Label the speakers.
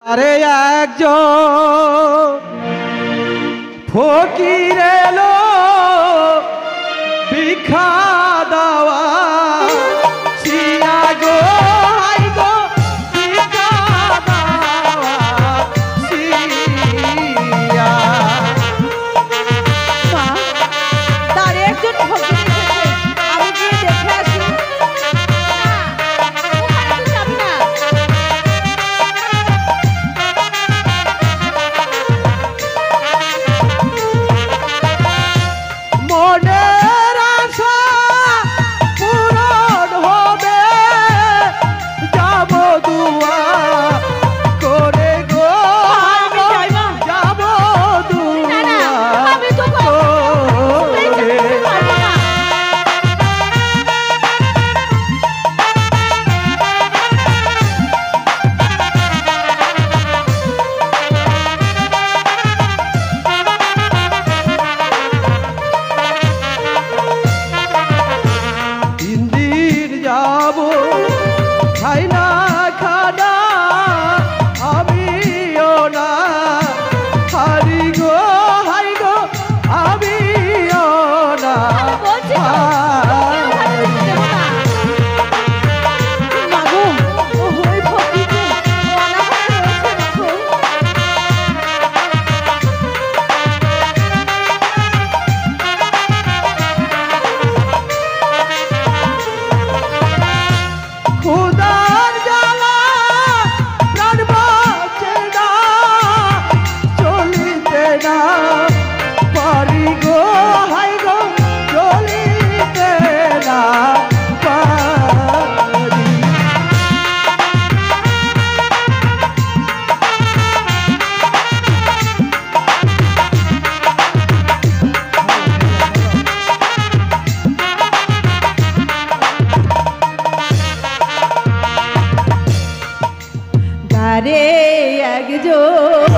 Speaker 1: আরে একজন ফকির এলো ভিক্ষা দেওয়া সিয়া গো হাই গো ভিক্ষা দেওয়া সিয়া।
Speaker 2: মা, তার একজন ফকির এসেছে, আমি গিয়ে দেখে আসি। না, ওখানে তুই যাবি না।
Speaker 1: মনের আশা পূরণ হবে যাব দুয়া করে গো
Speaker 2: আমি যাইব।
Speaker 1: যাব
Speaker 2: না, না,
Speaker 1: দুয়া
Speaker 2: আমি তো কোথায় যেতে পারবো না।
Speaker 1: তিন দিন যাব খাই না খানা আমিও না হারি গো হাই গো আমিও না
Speaker 2: আমি বলছি তো, তোকে ওখানে যেতে দেবো না। মা গো, ওই ফকির যে অনাহারে রয়েছে গো।
Speaker 1: খুদার জ্বালা প্রাণ বাঁচে না চলিতে না পারি গো হাই গো চলিতে না পারি।
Speaker 2: গারে একজন